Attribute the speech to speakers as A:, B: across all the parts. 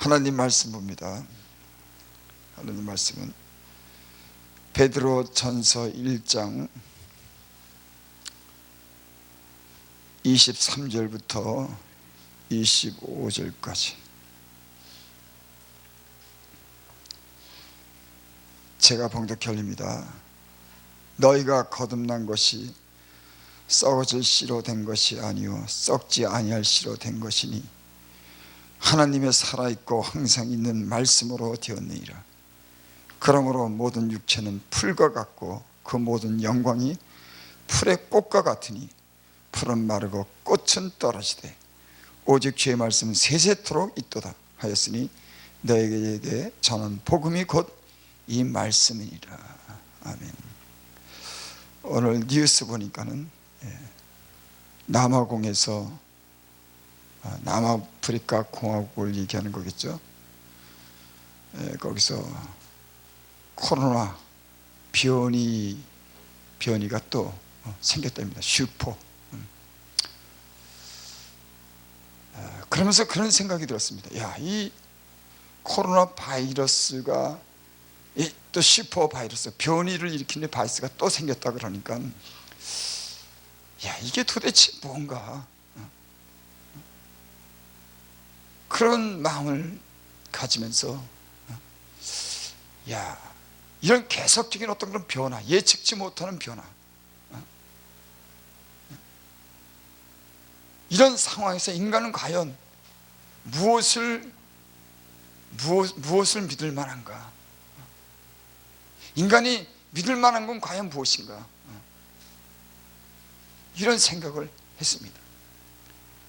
A: 하나님 말씀 봅니다. 하나님 말씀은 베드로 전서 1장 23절부터 25절까지 제가 봉독해 올립니다. 너희가 거듭난 것이 썩어질 씨로 된 것이 아니요 썩지 아니할 씨로 된 것이니 하나님의 살아있고 항상 있는 말씀으로 되었느니라. 그러므로 모든 육체는 풀과 같고 그 모든 영광이 풀의 꽃과 같으니 풀은 마르고 꽃은 떨어지되 오직 주의 말씀은 세세토록 있도다 하였으니 너에게 전한 복음이 곧 이 말씀이니라. 아멘. 오늘 뉴스 보니까는 남아공에서 남아프리카 공화국을 얘기하는 거겠죠. 거기서 코로나 변이가 또 생겼답니다. 슈퍼. 그러면서 그런 생각이 들었습니다. 야, 이 코로나 바이러스가 또 슈퍼 바이러스, 변이를 일으키는 바이러스가 또 생겼다 그러니까 야, 이게 도대체 뭔가 그런 마음을 가지면서 야, 이런 계속적인 어떤 그런 변화, 예측치 못하는 변화, 이런 상황에서 인간은 과연 무엇을 믿을 만한가? 인간이 믿을 만한 건 과연 무엇인가? 이런 생각을 했습니다.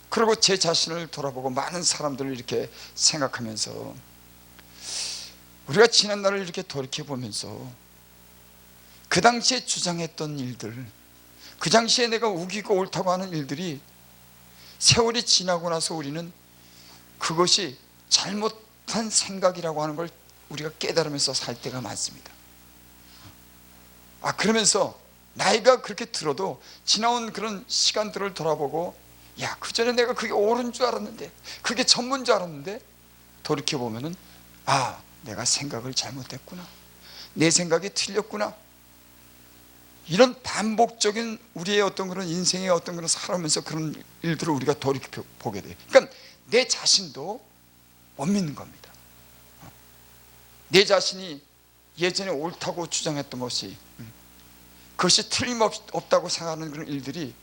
A: 그리고 제 자신을 돌아보고 많은 사람들을 이렇게 생각하면서 우리가 지난날을 이렇게 돌이켜보면서 그 당시에 주장했던 일들, 그 당시에 내가 우기고 옳다고 하는 일들이 세월이 지나고 나서 우리는 그것이 잘못한 생각이라고 하는 걸 우리가 깨달으면서 살 때가 많습니다. 그러면서 나이가 그렇게 들어도 지나온 그런 시간들을 돌아보고 야, 그전에 내가 그게 옳은 줄 알았는데, 그게 전문 줄 알았는데 돌이켜보면은 내가 생각을 잘못했구나, 내 생각이 틀렸구나, 이런 반복적인 우리의 어떤 그런 인생의 어떤 그런 살아면서 그런 일들을 우리가 돌이켜보게 돼요. 그러니까 내 자신도 못 믿는 겁니다. 내 자신이 예전에 옳다고 주장했던 것이, 그것이 틀림없다고 생각하는 그런 일들이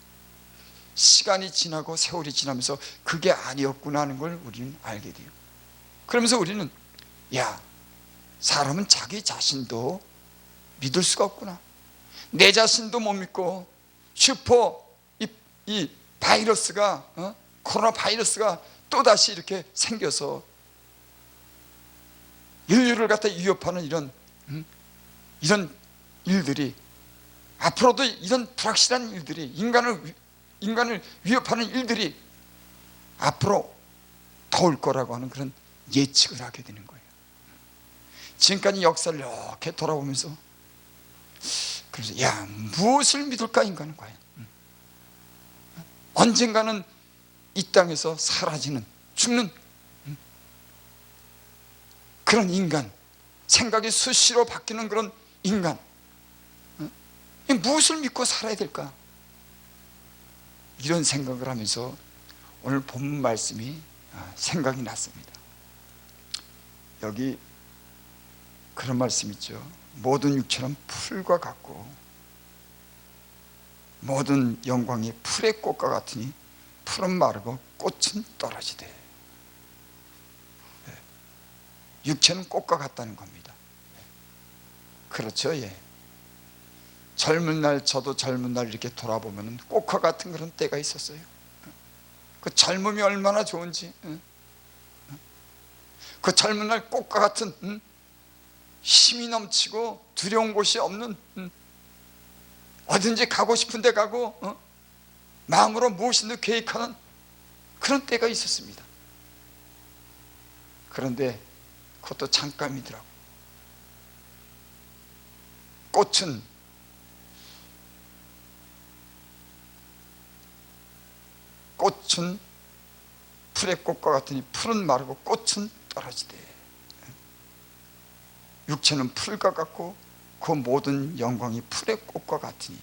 A: 시간이 지나고 세월이 지나면서 그게 아니었구나 하는 걸 우리는 알게 돼요. 그러면서 우리는 야, 사람은 자기 자신도 믿을 수가 없구나, 내 자신도 못 믿고 슈퍼 이 바이러스가 코로나 바이러스가 또다시 이렇게 생겨서 인류를 갖다 위협하는 이런 일들이, 앞으로도 이런 불확실한 일들이, 인간을 위협하는 일들이 앞으로 더 올 거라고 하는 그런 예측을 하게 되는 거예요. 지금까지 역사를 이렇게 돌아보면서 그래서 야, 무엇을 믿을까 인간은 과연? 언젠가는 이 땅에서 사라지는, 죽는 그런 인간, 생각이 수시로 바뀌는 그런 인간, 무엇을 믿고 살아야 될까? 이런 생각을 하면서 오늘 본문 말씀이 생각이 났습니다. 여기 그런 말씀 있죠. 모든 육체는 풀과 같고 모든 영광이 풀의 꽃과 같으니 풀은 마르고 꽃은 떨어지되. 육체는 꽃과 같다는 겁니다. 그렇죠. 예. 젊은 날, 저도 젊은 날 이렇게 돌아보면 꽃과 같은 그런 때가 있었어요. 그 젊음이 얼마나 좋은지, 그 젊은 날 꽃과 같은 힘이 넘치고 두려운 곳이 없는, 어딘지 가고 싶은 데 가고 마음으로 무엇이든 계획하는 그런 때가 있었습니다. 그런데 그것도 잠깐이더라고요. 꽃은 풀의 꽃과 같으니 풀은 마르고 꽃은 떨어지되 육체는 풀과 같고 그 모든 영광이 풀의 꽃과 같으니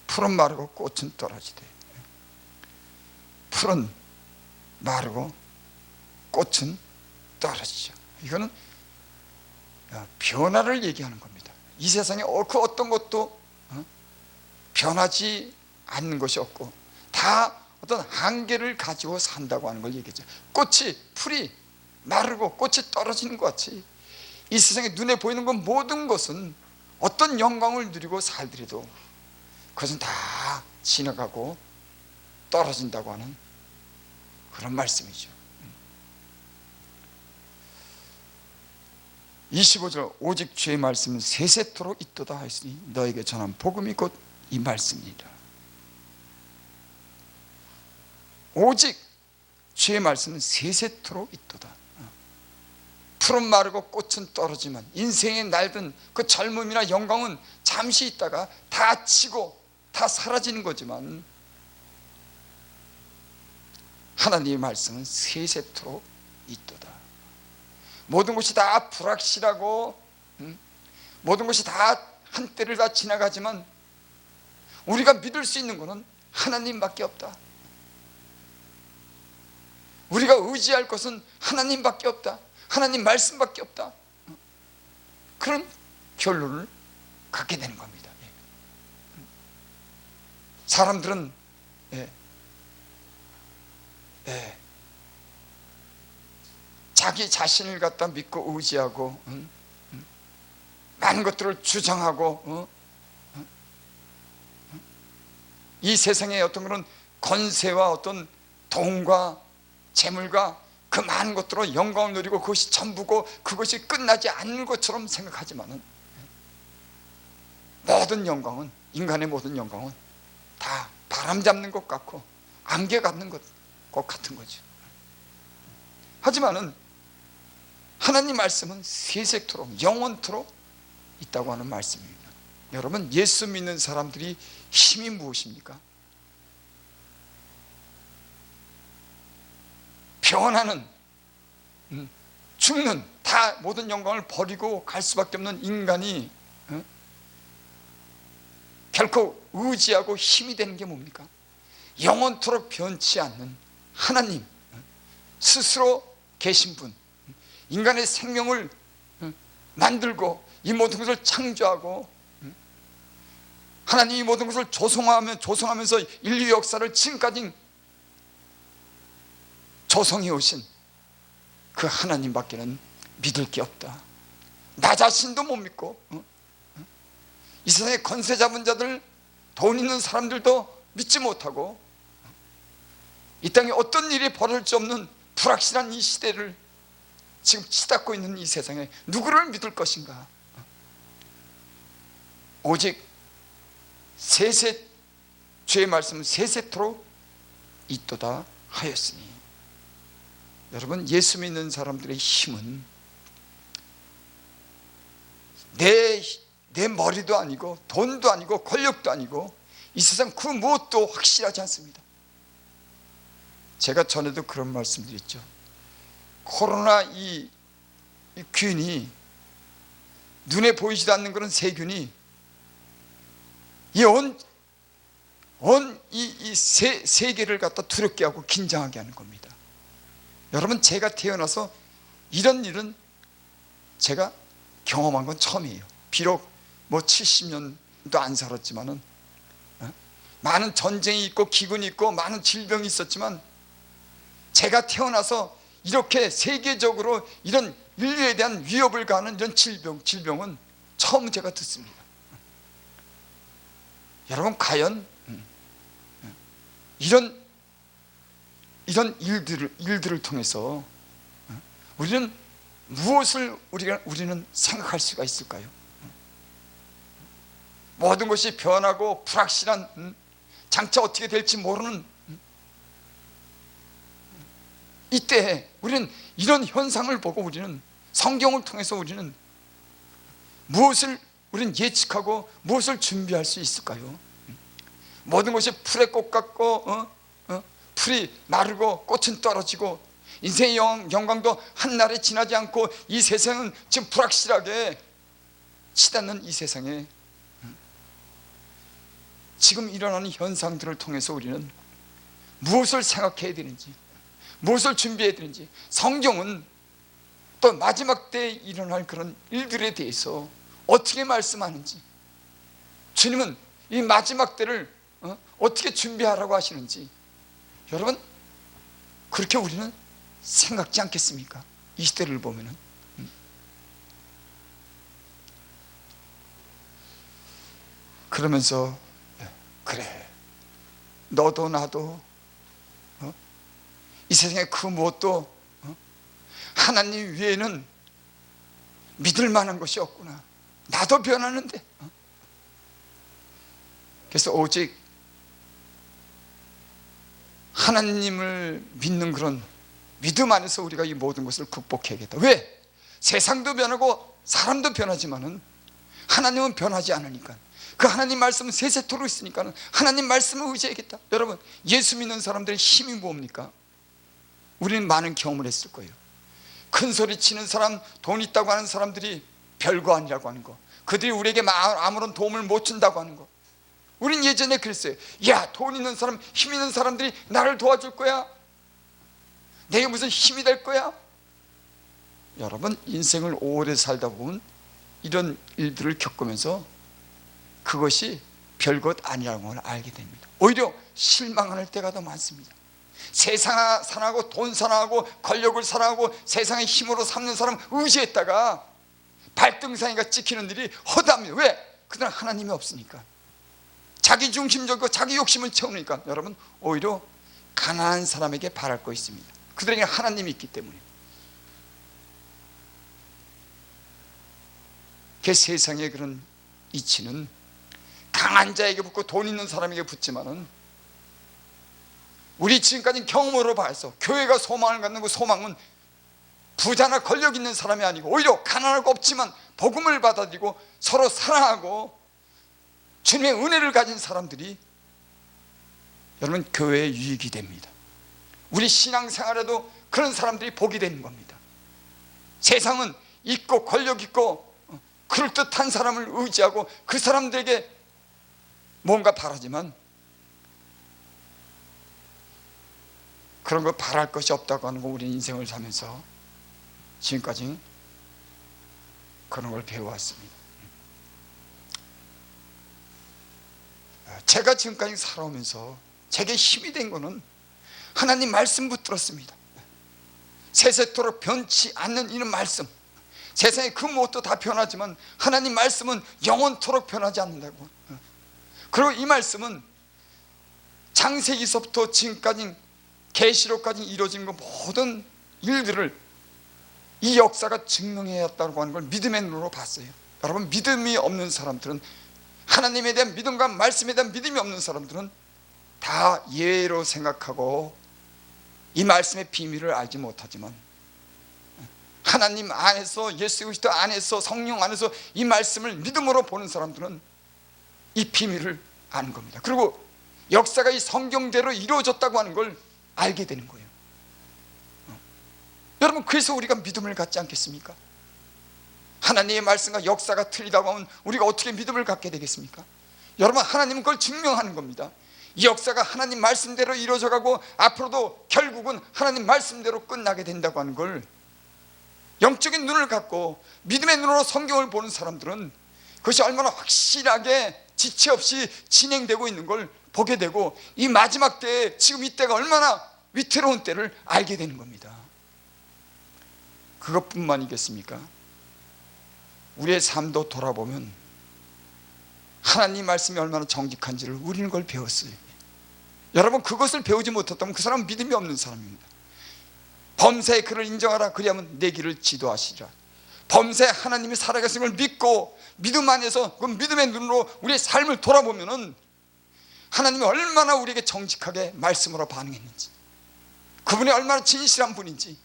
A: 풀은 마르고 꽃은 떨어지되 풀은 마르고 꽃은 떨어지죠. 이거는 변화를 얘기하는 겁니다. 이 세상에 그 어떤 것도 변하지 않는 것이 없고 다 어떤 한계를 가지고 산다고 하는 걸 얘기하죠. 풀이 마르고 꽃이 떨어지는 것 같이 이 세상에 눈에 보이는 건 모든 것은 어떤 영광을 누리고 살더라도 그것은 다 지나가고 떨어진다고 하는 그런 말씀이죠. 25절 오직 주의 말씀은 세세토록 있도다 하였으니 너에게 전한 복음이 곧 이 말씀이니라. 오직 주의 말씀은 세세토록 있도다. 풀은 마르고 꽃은 떨어지만 인생에 날든 그 젊음이나 영광은 잠시 있다가 다 지고 다 사라지는 거지만 하나님의 말씀은 세세토록 있도다. 모든 것이 다 불확실하고 모든 것이 다 한때를 다 지나가지만 우리가 믿을 수 있는 것은 하나님밖에 없다. 우리가 의지할 것은 하나님밖에 없다. 하나님 말씀밖에 없다. 그런 결론을 갖게 되는 겁니다. 사람들은 자기 자신을 갖다 믿고 의지하고 많은 것들을 주장하고 이 세상의 어떤 그런 권세와 어떤 돈과 재물과 그 많은 것들로 영광을 누리고 그것이 전부고 그것이 끝나지 않는 것처럼 생각하지만은 모든 영광은 인간의 모든 영광은 다 바람 잡는 것 같고 안개 갖는 것 같은 거죠. 하지만은 하나님 말씀은 세세토록 영원토록 있다고 하는 말씀입니다. 여러분 예수 믿는 사람들이 힘이 무엇입니까? 변하는 죽는 다 모든 영광을 버리고 갈 수밖에 없는 인간이 결코 의지하고 힘이 되는 게 뭡니까? 영원토록 변치 않는 하나님 스스로 계신 분, 인간의 생명을 만들고 이 모든 것을 창조하고 하나님이 모든 것을 조성하면서 인류 역사를 지금까지 조성해 오신 그 하나님밖에는 믿을 게 없다. 나 자신도 못 믿고 이 세상의 권세 잡은 자들, 돈 있는 사람들도 믿지 못하고 이 땅에 어떤 일이 벌어질지 없는 불확실한 이 시대를 지금 치닫고 있는 이 세상에 누구를 믿을 것인가? 오직 주의 말씀은 세세토록 있도다 하였으니 여러분 예수 믿는 사람들의 힘은 내 머리도 아니고 돈도 아니고 권력도 아니고 이 세상 그 무엇도 확실하지 않습니다. 제가 전에도 그런 말씀 드렸죠. 코로나 이 균이 눈에 보이지도 않는 그런 세균이 이 세계를 갖다 두렵게 하고 긴장하게 하는 겁니다. 여러분 제가 태어나서 이런 일은 제가 경험한 건 처음이에요. 비록 뭐 70년도 안 살았지만은 많은 전쟁이 있고 기근이 있고 많은 질병이 있었지만 제가 태어나서 이렇게 세계적으로 이런 인류에 대한 위협을 가하는 이런 질병은 처음 제가 듣습니다. 여러분 과연 이런 일들을 통해서 우리는 무엇을 우리는 생각할 수가 있을까요? 모든 것이 변하고 불확실한 장차 어떻게 될지 모르는 이때 우리는 이런 현상을 보고 우리는 성경을 통해서 우리는 무엇을 우리는 예측하고 무엇을 준비할 수 있을까요? 모든 것이 풀의 꽃 같고 풀이 마르고 꽃은 떨어지고 인생의 영광도 한날에 지나지 않고 이 세상은 지금 불확실하게 치닫는 이 세상에 지금 일어나는 현상들을 통해서 우리는 무엇을 생각해야 되는지, 무엇을 준비해야 되는지, 성경은 또 마지막 때에 일어날 그런 일들에 대해서 어떻게 말씀하는지, 주님은 이 마지막 때를 어떻게 준비하라고 하시는지, 여러분 그렇게 우리는 생각지 않겠습니까? 이 시대를 보면은. 그러면서 그래, 너도 나도 이 세상에 그 무엇도 하나님 외에는 믿을 만한 것이 없구나. 나도 변하는데. 그래서 오직 하나님을 믿는 그런 믿음 안에서 우리가 이 모든 것을 극복해야겠다. 왜? 세상도 변하고 사람도 변하지만은 하나님은 변하지 않으니까. 그 하나님 말씀은 세세토록 있으니까 하나님 말씀을 의지해야겠다. 여러분, 예수 믿는 사람들의 힘이 뭡니까? 우리는 많은 경험을 했을 거예요. 큰 소리 치는 사람, 돈 있다고 하는 사람들이 별거 아니라고 하는 거, 그들이 우리에게 아무런 도움을 못 준다고 하는 거, 우린 예전에 그랬어요. 야, 돈 있는 사람, 힘 있는 사람들이 나를 도와줄 거야? 내게 무슨 힘이 될 거야? 여러분, 인생을 오래 살다 보면 이런 일들을 겪으면서 그것이 별것 아니라는 걸 알게 됩니다. 오히려 실망할 때가 더 많습니다. 세상 사랑하고 돈 사랑하고 권력을 사랑하고 세상의 힘으로 삼는 사람 의지했다가 발등상이가 찍히는 일이 허다합니다. 왜? 그들은 하나님이 없으니까. 자기 중심적이고 자기 욕심을 채우니까. 여러분, 오히려 가난한 사람에게 바랄 거 있습니다. 그들에게 하나님이 있기 때문에. 그 세상의 그런 이치는 강한 자에게 붙고 돈 있는 사람에게 붙지만은, 우리 지금까지 경험으로 봐서 교회가 소망을 갖는 그 소망은 부자나 권력 있는 사람이 아니고 오히려 가난하고 없지만 복음을 받아들이고 서로 사랑하고 주님의 은혜를 가진 사람들이 여러분 교회에 유익이 됩니다. 우리 신앙생활에도 그런 사람들이 복이 되는 겁니다. 세상은 있고 권력 있고 그럴듯한 사람을 의지하고 그 사람들에게 뭔가 바라지만 그런 거 바랄 것이 없다고 하는 거, 우리 인생을 살면서 지금까지 그런 걸 배워왔습니다. 제가 지금까지 살아오면서 제게 힘이 된 거는 하나님 말씀 붙들었습니다. 세세토록 변치 않는 이런 말씀. 세상에 그 무엇도 다 변하지만 하나님 말씀은 영원토록 변하지 않는다고. 그리고 이 말씀은 창세기서부터 지금까지 계시록까지 이루어진 그 모든 일들을 이 역사가 증명해왔다고 하는 걸 믿음의 눈으로 봤어요. 여러분, 믿음이 없는 사람들은, 하나님에 대한 믿음과 말씀에 대한 믿음이 없는 사람들은 다 예외로 생각하고 이 말씀의 비밀을 알지 못하지만, 하나님 안에서, 예수 그리스도 안에서, 성령 안에서 이 말씀을 믿음으로 보는 사람들은 이 비밀을 아는 겁니다. 그리고 역사가 이 성경대로 이루어졌다고 하는 걸 알게 되는 거예요. 여러분, 그래서 우리가 믿음을 갖지 않겠습니까? 하나님의 말씀과 역사가 틀리다고 하면 우리가 어떻게 믿음을 갖게 되겠습니까? 여러분, 하나님은 그걸 증명하는 겁니다. 이 역사가 하나님 말씀대로 이루어져 가고 앞으로도 결국은 하나님 말씀대로 끝나게 된다고 하는 걸 영적인 눈을 갖고 믿음의 눈으로 성경을 보는 사람들은 그것이 얼마나 확실하게 지체 없이 진행되고 있는 걸 보게 되고, 이 마지막 때에 지금 이때가 얼마나 위태로운 때를 알게 되는 겁니다. 그것뿐만이겠습니까? 우리의 삶도 돌아보면 하나님 말씀이 얼마나 정직한지를 우리는 걸 배웠어요. 여러분, 그것을 배우지 못했다면 그 사람은 믿음이 없는 사람입니다. 범사에 그를 인정하라, 그리하면 내 길을 지도하시리라. 범사에 하나님이 살아계신 걸 믿고 믿음 안에서 그 믿음의 눈으로 우리의 삶을 돌아보면은 하나님이 얼마나 우리에게 정직하게 말씀으로 반응했는지, 그분이 얼마나 진실한 분인지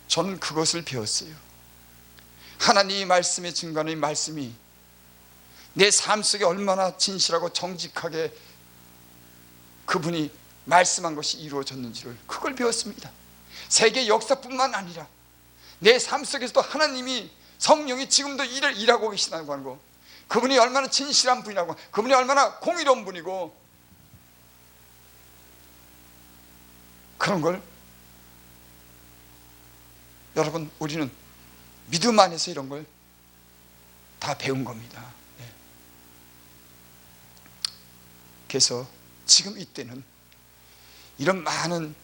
A: 저는 그것을 배웠어요. 하나님의 말씀의 증거는, 말씀이 내 삶 속에 얼마나 진실하고 정직하게 그분이 말씀한 것이 이루어졌는지를 그걸 배웠습니다. 세계 역사뿐만 아니라 내 삶 속에서도 하나님이 성령이 지금도 일을 일하고 계시다고 하는 거, 그분이 얼마나 진실한 분이라고, 그분이 얼마나 공의로운 분이고, 그런 걸 여러분 우리는 믿음 안에서 이런 걸 다 배운 겁니다. 그래서 지금 이때는 이런 많은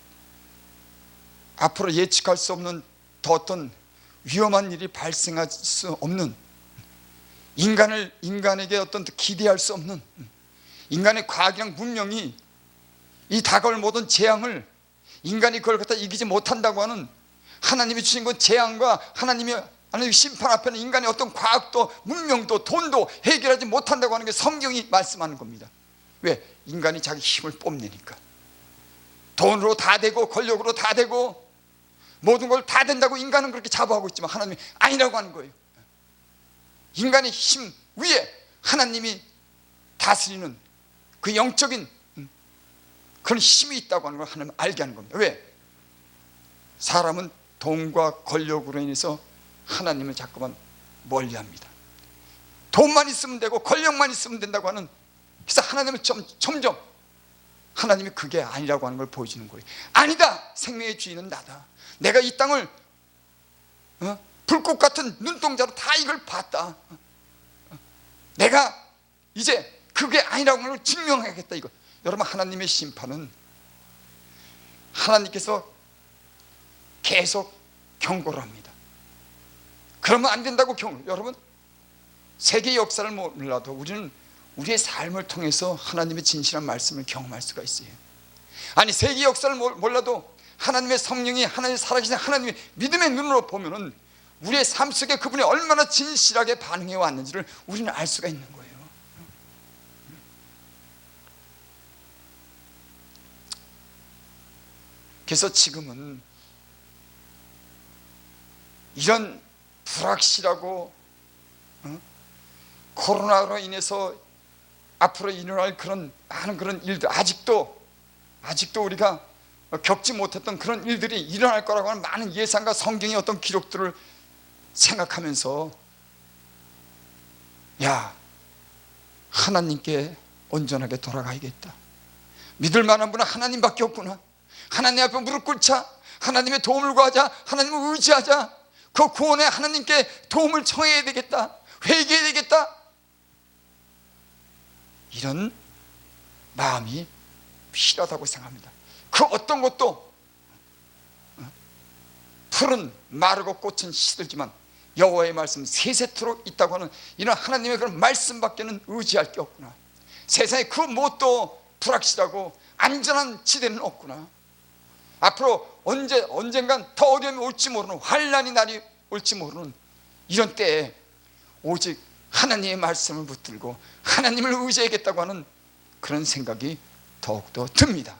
A: 앞으로 예측할 수 없는 더 어떤 위험한 일이 발생할 수 없는, 인간에게 어떤 기대할 수 없는, 인간의 과학이랑 문명이 이 다가올 모든 재앙을 인간이 그걸 갖다 이기지 못한다고 하는, 하나님이 주신 그 재앙과 하나님의 심판 앞에는 인간의 어떤 과학도 문명도 돈도 해결하지 못한다고 하는 게 성경이 말씀하는 겁니다. 왜? 인간이 자기 힘을 뽐내니까. 돈으로 다 되고 권력으로 다 되고 모든 걸 다 된다고 인간은 그렇게 자부하고 있지만 하나님이 아니라고 하는 거예요. 인간의 힘 위에 하나님이 다스리는 그 영적인 그런 힘이 있다고 하는 걸 하나님 알게 하는 겁니다. 왜? 사람은 돈과 권력으로 인해서 하나님을 자꾸만 멀리합니다. 돈만 있으면 되고 권력만 있으면 된다고 하는, 그래서 하나님은 점점 하나님이 그게 아니라고 하는 걸 보여주는 거예요. 아니다, 생명의 주인은 나다. 내가 이 땅을 불꽃 같은 눈동자로 다 이걸 봤다. 내가 이제 그게 아니라고 하는 걸 증명하겠다. 이거 여러분, 하나님의 심판은 하나님께서 계속 경고를 합니다. 그러면 안 된다고 여러분, 세계 역사를 몰라도 우리는 우리의 삶을 통해서 하나님의 진실한 말씀을 경험할 수가 있어요. 아니, 세계 역사를 몰라도 하나님의 성령이, 하나님의 살아계신 하나님의 믿음의 눈으로 보면은 우리의 삶 속에 그분이 얼마나 진실하게 반응해 왔는지를 우리는 알 수가 있는 거예요. 그래서 지금은 이런 불확실하고 코로나로 인해서 앞으로 일어날 그런 많은 그런 일들, 아직도 우리가 겪지 못했던 그런 일들이 일어날 거라고 하는 많은 예상과 성경의 어떤 기록들을 생각하면서, 야, 하나님께 온전하게 돌아가야겠다. 믿을 만한 분은 하나님밖에 없구나. 하나님 앞에 무릎 꿇자. 하나님의 도움을 구하자. 하나님을 의지하자. 그 구원에 하나님께 도움을 청해야 되겠다. 회개해야 되겠다. 이런 마음이 필요하다고 생각합니다. 그 어떤 것도 풀은 마르고 꽃은 시들지만 여호와의 말씀 세세토록 있다고 하는 이런 하나님의 그런 말씀밖에는 의지할 게 없구나. 세상에 그 무엇도 불확실하고 안전한 지대는 없구나. 앞으로 언젠간 더 어려움이 올지 모르는, 환난의 날이 올지 모르는 이런 때에 오직 하나님의 말씀을 붙들고 하나님을 의지하겠다고 하는 그런 생각이 더욱더 듭니다.